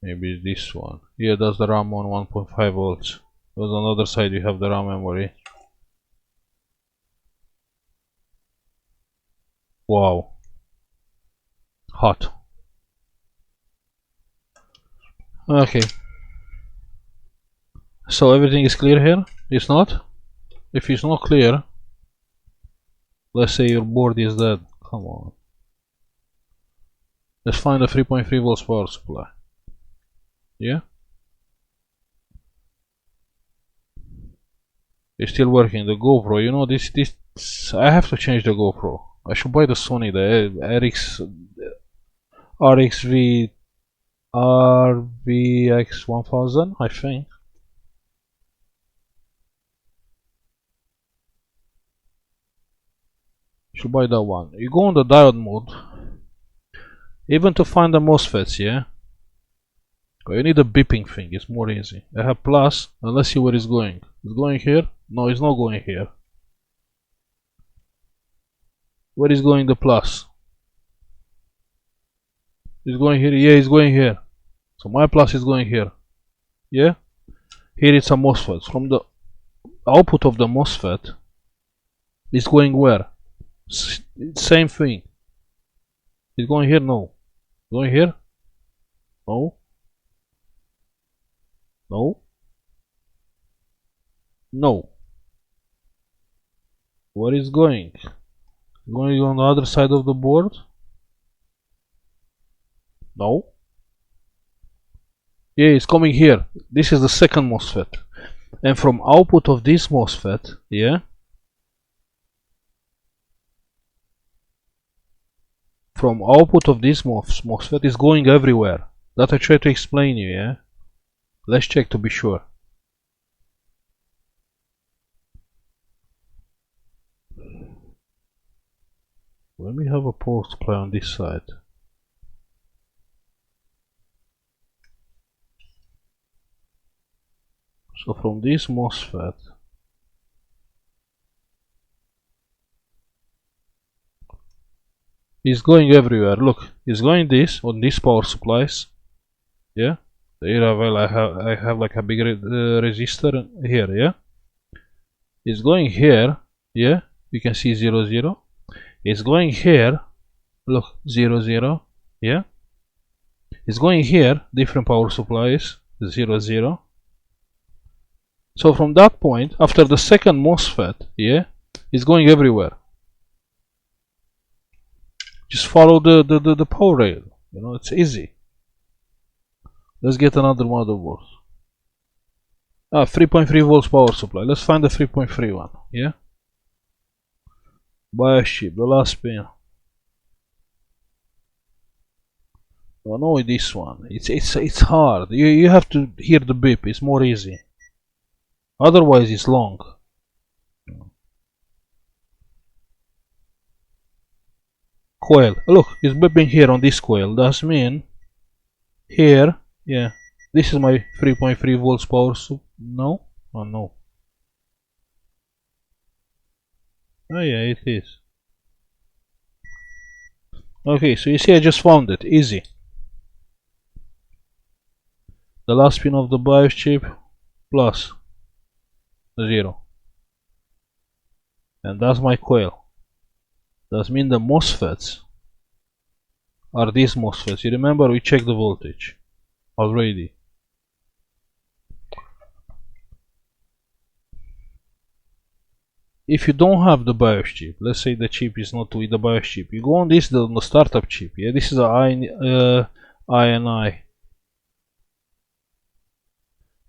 Maybe this one. Yeah, that's the RAM on 1.5 volts. Because on the other side you have the RAM memory. Wow. Hot. Okay. So everything is clear here? It's not? If it's not clear, let's say your board is dead. Come on. Let's find a 3.3 volts power supply. Yeah? It's still working. The GoPro, you know, this I have to change the GoPro. I should buy the Sony, the RVX 1000, I think. Should buy that one. You go on the diode mode, even to find the MOSFETs, yeah? You need a beeping thing, it's more easy. I have plus, and let's see where it's going. It's going here? No, it's not going here. Where is going the plus? It's going here? Yeah, it's going here. So my plus is going here. Yeah? Here it's a MOSFET. From the output of the MOSFET, it's going where? Same thing. It's going here? No. Going here? No. No. No. Where is going? Going on the other side of the board? No. Yeah, it's coming here. This is the second MOSFET. And from output of this MOSFET, yeah? From output of this MOSFET is going everywhere. That I try to explain you, yeah? Let's check to be sure. Let me have a power supply on this side. So from this MOSFET, it's going everywhere. Look, it's going this on these power supplies. Yeah, here well I have like a big resistor here. Yeah, it's going here. Yeah, you can see 0 0. It's going here. Look, 0 0. Yeah, it's going here. Different power supplies 0 0. So from that point, after the second MOSFET, yeah, it's going everywhere. Just follow the power rail. You know, it's easy. Let's get another motherboard. 3.3 volts power supply. Let's find the 3.3 one. Yeah. BIOS chip, the last pin. Oh no, this one. It's hard. You have to hear the beep. It's more easy. Otherwise, it's long. Coil. Look, it's beeping here on this coil. That means here, yeah. This is my 3.3 volts power No? Oh no. Oh yeah, it is. Okay, so you see I just found it. Easy. The last pin of the BIOS chip plus 0. And that's my coil. That means the MOSFETs are these MOSFETs. You remember we checked the voltage already. If you don't have the BIOS chip, let's say the chip is not with the BIOS chip, you go on this, the startup chip. Yeah, this is a INI.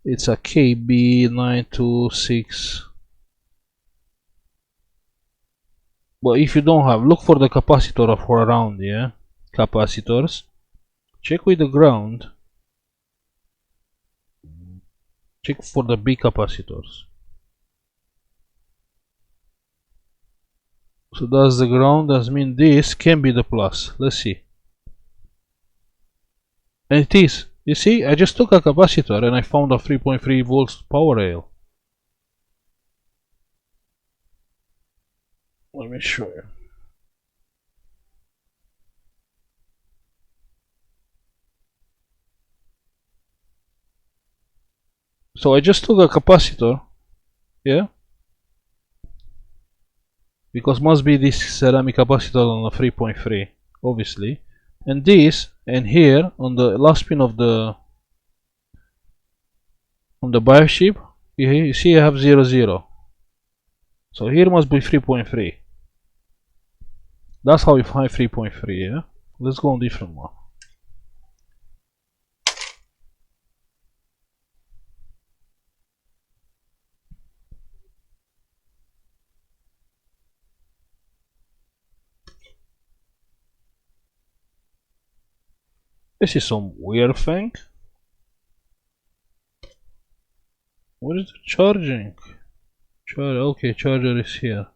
It's a KB926. But if you don't have, look for the capacitor for around, yeah? Capacitors. Check with the ground. Check for the big capacitors. So that's the ground, that means this can be the plus. Let's see. And it is. You see, I just took a capacitor and I found a 3.3 volts power rail. Let me show you. So I just took a capacitor, yeah, because must be this ceramic capacitor on a 3.3, obviously, and this, and here on the last pin of the BIOS chip, you see I have 0 0. So here must be 3.3. That's how you find 3.3, yeah? Let's go on different one. This is some weird thing. What is the charging? Okay, charger is here.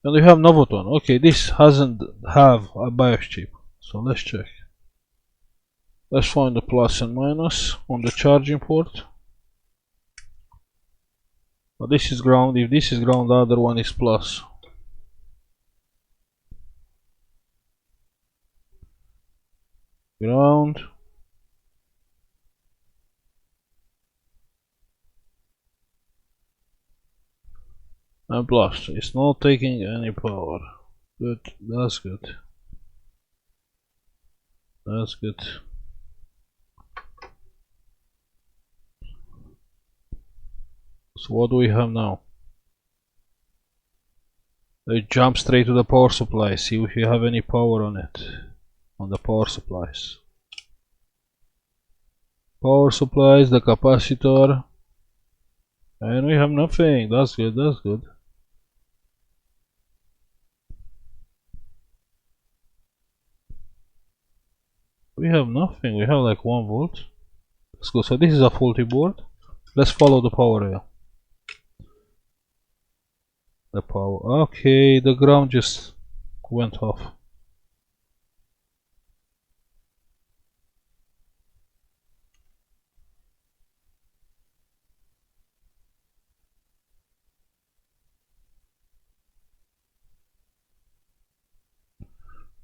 And we have Novoton. Okay, this hasn't have a BIOS chip. So let's check. Let's find the plus and minus on the charging port. But this is ground. If this is ground, the other one is plus. Ground. And plus. It's not taking any power. Good. That's good. That's good. So what do we have now? Let's jump straight to the power supply. See if you have any power on it. On the power supplies. Power supplies, the capacitor. And we have nothing. That's good, that's good. We have nothing. We have like 1 volt. Let's go. So this is a faulty board. Let's follow the power rail. The power. Okay, the ground just went off.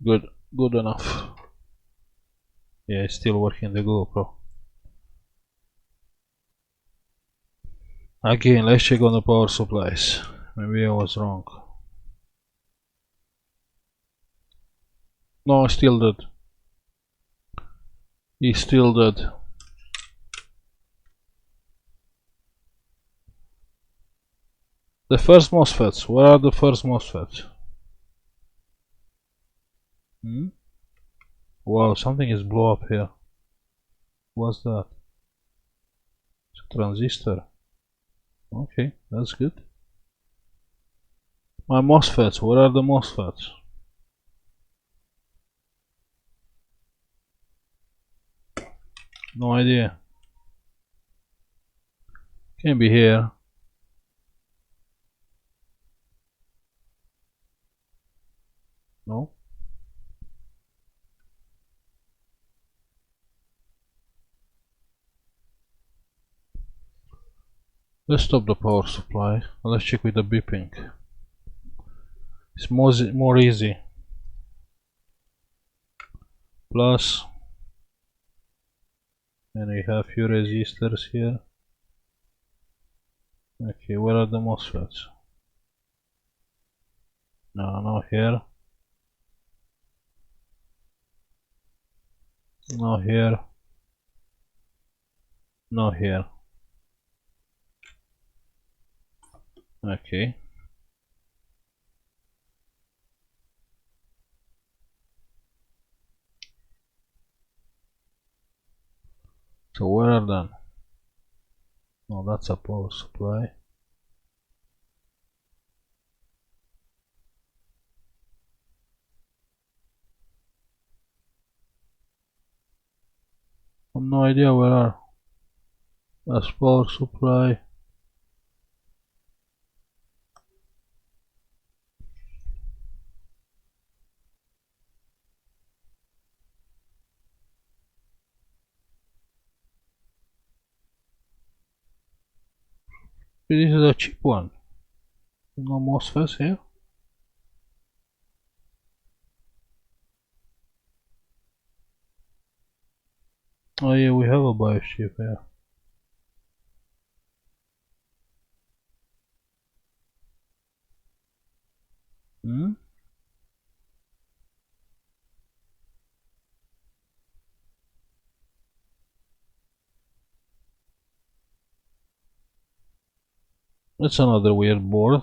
Good. Good enough. Yeah, it's still working the GoPro. Again, let's check on the power supplies. Maybe I was wrong. No, still dead. He's still dead. The first MOSFETs. Where are the first MOSFETs? Wow, something is blow up here. What's that? It's a transistor. Okay, that's good. My MOSFETs. Where are the MOSFETs? No idea. Can be here. No. Let's stop the power supply. Let's check with the beeping. It's more easy. Plus. And we have few resistors here. Okay, where are the MOSFETs? No, not here. Not here. Not here. Okay. So where are them? No, that's a power supply. I have no idea where are. That's power supply. This is a cheap one. No MOSFETs here. Oh yeah, we have a BIOS chip here. That's another weird board.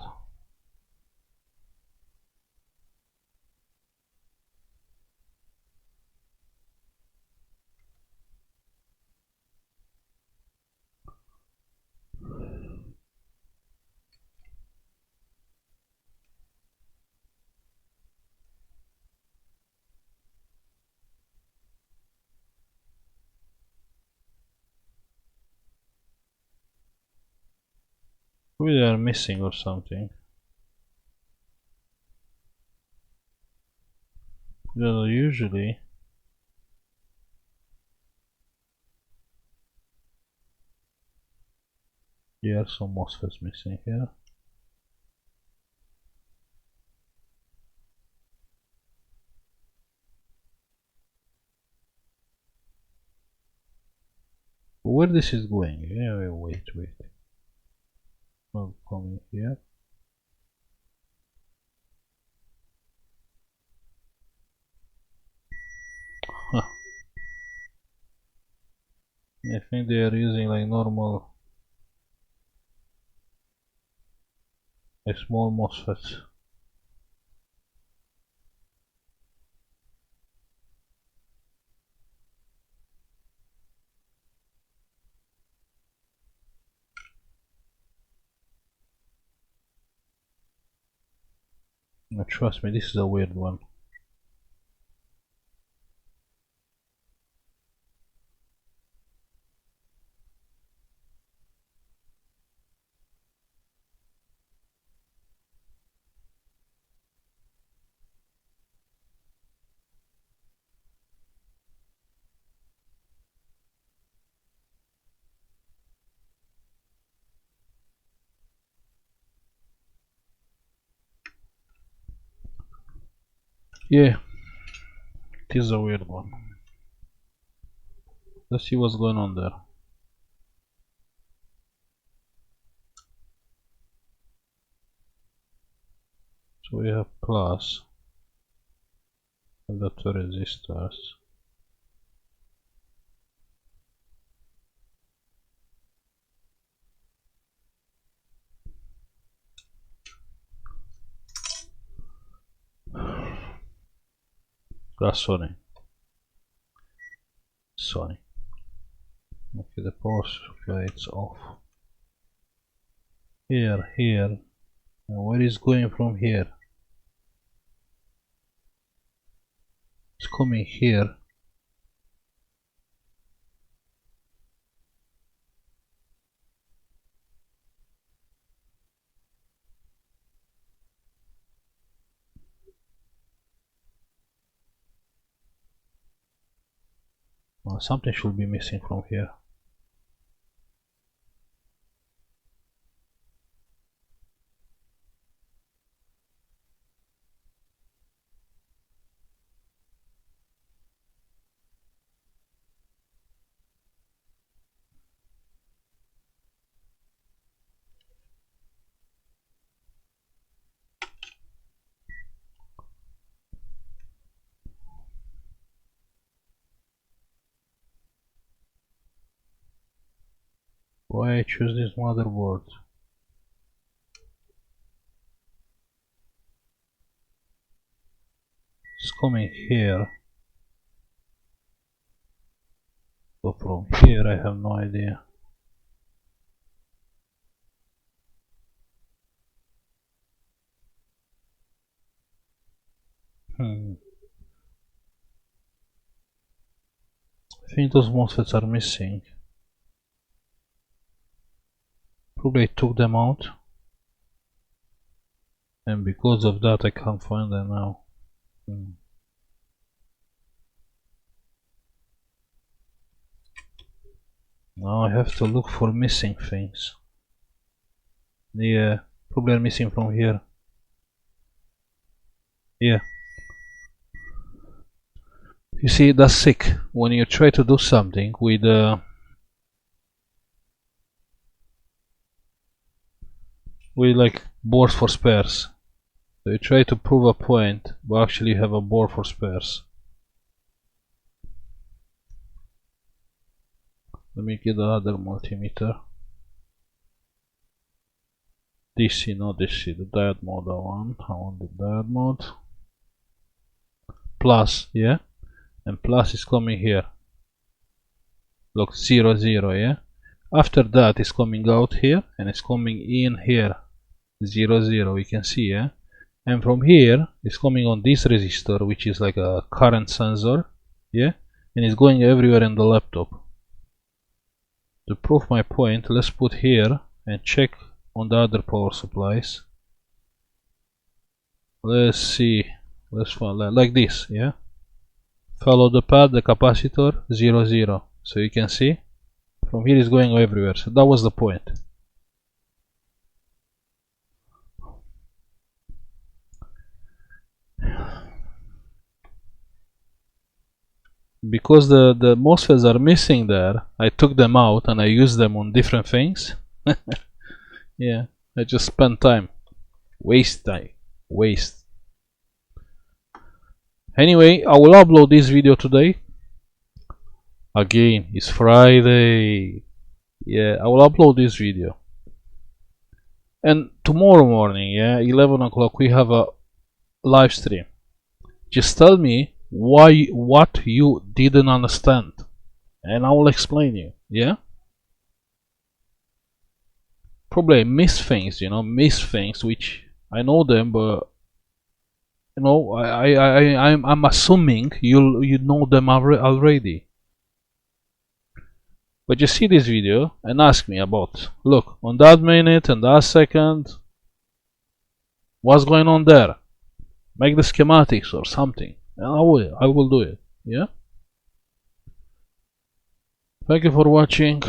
Maybe they are missing or something. Usually there are some MOSFETs missing here. Where this is going? Yeah, wait. Not coming here. Huh. I think they are using like normal, a small MOSFETs. Trust me, this is a weird one. Yeah, it is a weird one. Let's see what's going on there. So we have plus, and the two resistors. Sony. Okay, the power supply is off. Here. And where is going from here? It's coming here. Well, something should be missing from here. Why I choose this motherboard? It's coming here. So from here I have no idea. I think those MOSFETs are missing. Probably I took them out, and because of that I can't find them now. Now I have to look for missing things. Yeah, probably are missing from here. Yeah. You see, that's sick. When you try to do something with like boards for spares. So you try to prove a point, but actually you have a board for spares. Let me get the other multimeter. DC, not DC, the diode mode I want the diode mode. Plus, yeah? And plus is coming here. Look, 0, 0, yeah? After that is coming out here, and it's coming in here. 0, 0, we can see, yeah? And from here, it's coming on this resistor, which is like a current sensor, yeah? And it's going everywhere in the laptop. To prove my point, let's put here and check on the other power supplies. Let's see, let's follow like this, yeah. Follow the path, the capacitor 0 0, so you can see from here is going everywhere. So that was the point. Because the MOSFETs are missing there, I took them out and I used them on different things. Yeah, I just spent time. Waste. Anyway, I will upload this video today. Again, it's Friday. Yeah, I will upload this video. And tomorrow morning, yeah, 11 o'clock, we have a live stream. Just tell me what you didn't understand, and I will explain you. Yeah. Probably I miss things, which I know them, but I'm assuming you know them already. But just see this video and ask me about, look, on that minute and that second, what's going on there? Make the schematics or something, and I will do it. Yeah. Thank you for watching.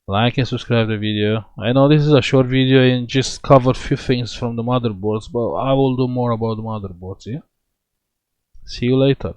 Like and subscribe the video. I know this is a short video and just covered few things from the motherboards, but I will do more about the motherboards. Yeah. See you later.